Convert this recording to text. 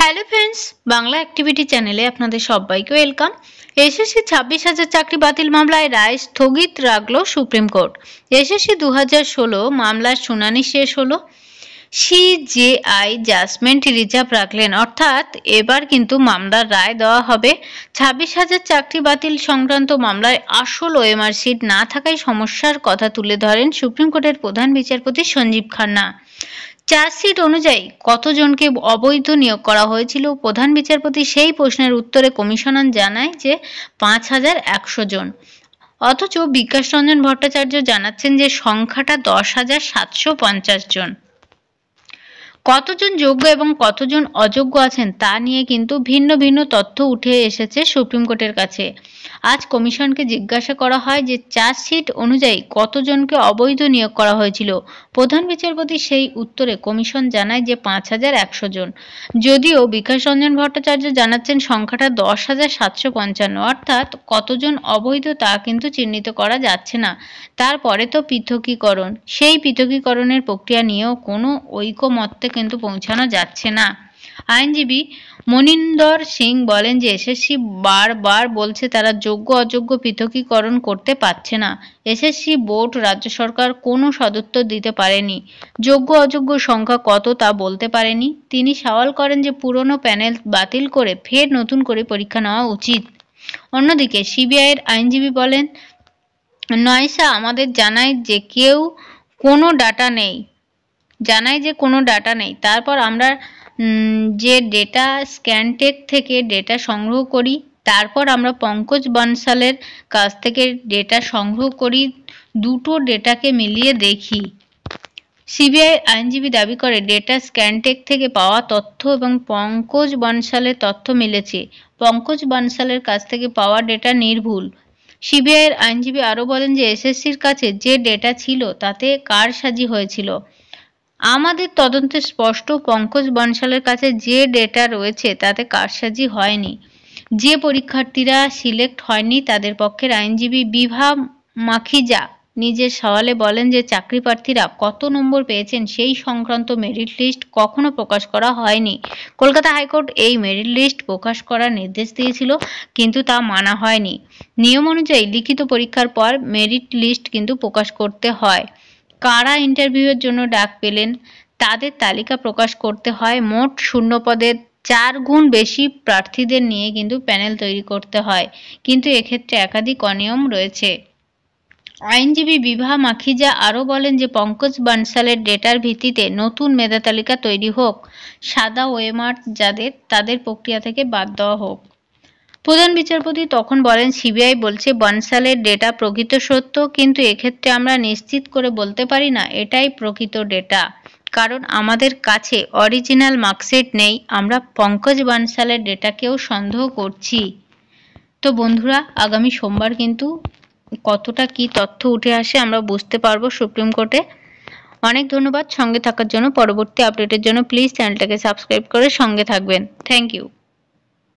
Hello friends, Bangla activity চ্যানেলে আপনাদের সবাইকে ওয়েলকাম। এসএসসি 26,000 চাকরি বাতিল মামলায় রায় স্থগিত রাখল সুপ্রিম কোর্ট। এসএসসি 2016 মামলার শুনানি শেষ হলো। সিজেআই জাজমেন্ট রিজার্ভ রাখলেন, অর্থাৎ এবার কিন্তু মামলার রায় দেওয়া হবে। 26,000 চাকরি বাতিল সংক্রান্ত মামলায় আসল ওএমআর সিট না থাকায় সমস্যার কথা তুলে ধরেন সুপ্রিম কোর্টের প্রধান বিচারপতি সঞ্জীব খান্না। চার্জশিট অনুযায়ী কতজনকে অবৈধ নিয়োগ করা হয়েছিল, প্রধান বিচারপতি সেই প্রশ্নের উত্তরে কমিশন জানায় যে 5,100 জন। অথচ বিকাশ রঞ্জন ভট্টাচার্য জানাচ্ছেন যে সংখ্যাটা 10,750 জন। কতজন যোগ্য এবং কতজন অযোগ্য আছেন তা নিয়ে কিন্তু ভিন্ন ভিন্ন তথ্য উঠে এসেছে সুপ্রিম কোর্টের কাছে। আজ কমিশনকে জিজ্ঞাসা করা হয় যে চার্জশিট অনুযায়ী কতজনকে অবৈধ নিয়োগ করা হয়েছিল। প্রধান বিচারপতি সেই উত্তরে কমিশন জানায় যে 5,100 জন। যদিও বিকাশ রঞ্জন ভট্টাচার্য জানাচ্ছেন সংখ্যাটা 10,755, অর্থাৎ কতজন অবৈধ তা কিন্তু চিহ্নিত করা যাচ্ছে না। তারপরে তো পৃথকীকরণ, সেই পৃথকীকরণের প্রক্রিয়া নিয়েও কোনো ঐকমত্যে কিন্তু পৌঁছানো যাচ্ছে না। আইনজীবী মনিন্দর সিং বলেন যে এসএসসি বারবার বলছে তারা যোগ্য অযোগ্য পৃথকীকরণ করতে পারছে না। এসএসসি বোর্ড রাজ্য সরকার কোনো সদুত্তর দিতে পারেনি, যোগ্য অযোগ্য সংখ্যা কত তা বলতে পারেনি। তিনি সওয়াল করেন যে পুরনো প্যানেল বাতিল করে ফের নতুন করে পরীক্ষা নেওয়া উচিত। অন্যদিকে সিবিআইয়ের আইনজীবী বলেন, নয়সা আমাদের জানায় যে কোনো ডাটা নেই। তারপর আমরা যে ডেটা স্ক্যানটেক থেকে ডেটা সংগ্রহ করি, তারপর আমরা পঙ্কজ বানসালের কাছ থেকে ডেটা সংগ্রহ করি, দুটো ডেটাকে মিলিয়ে দেখি। সিবিআই আইনজীবী দাবি করে ডেটা স্ক্যানটেক থেকে পাওয়া তথ্য এবং পঙ্কজ বানসালের তথ্য মিলেছে। পঙ্কজ বানসালের কাছ থেকে পাওয়া ডেটা নির্ভুল। সিবিআইয়ের আইনজীবী আরও বলেন যে এসএসসির কাছে যে ডেটা ছিল তাতে কারসাজি হয়েছিল। আমাদের তদন্তে স্পষ্ট, পঙ্কজ বানসালের কাছে যে ডেটা রয়েছে তাতে কারসাজি হয়নি। যে পরীক্ষার্থীরা সিলেক্ট হয়নি তাদের পক্ষের আইনজীবী বিভা মাখিজা নিজের সওয়ালে বলেন যে চাকরি প্রার্থীরা কত নম্বর পেয়েছেন সেই সংক্রান্ত মেরিট লিস্ট কখনো প্রকাশ করা হয়নি। কলকাতা হাইকোর্ট এই মেরিট লিস্ট প্রকাশ করার নির্দেশ দিয়েছিল, কিন্তু তা মানা হয়নি। নিয়ম অনুযায়ী লিখিত পরীক্ষার পর মেরিট লিস্ট কিন্তু প্রকাশ করতে হয়। কারা ইন্টারভিউয়ের জন্য ডাক পেলেন তাদের তালিকা প্রকাশ করতে হয়। মোট শূন্য পদের 4 গুণ বেশি প্রার্থীদের নিয়ে কিন্তু প্যানেল তৈরি করতে হয়, কিন্তু এক্ষেত্রে একাধিক অনিয়ম রয়েছে। আইনজীবী বিভা মাখিজা আরও বলেন যে পঙ্কজ বানসালের ডেটার ভিত্তিতে নতুন মেধা তালিকা তৈরি হোক, সাদা ওএমআর যাদের তাদের প্রক্রিয়া থেকে বাদ দেওয়া হোক। প্রধান বিচারপতি তখন বলেন, সিবিআই বলছে বানসালের ডেটা প্রকৃত সত্য, কিন্তু এক্ষেত্রে আমরা নিশ্চিত করে বলতে পারি না এটাই প্রকৃত ডেটা, কারণ আমাদের কাছে অরিজিনাল মার্কশিট নেই। আমরা পঙ্কজ বানসালের ডেটাকেও সন্দেহ করছি। তো বন্ধুরা, আগামী সোমবার কিন্তু কতটা কি তথ্য উঠে আসে আমরা বুঝতে পারবো সুপ্রিম কোর্টে। অনেক ধন্যবাদ সঙ্গে থাকার জন্য। পরবর্তী আপডেটের জন্য প্লিজ চ্যানেলটাকে সাবস্ক্রাইব করে সঙ্গে থাকবেন। Thank you.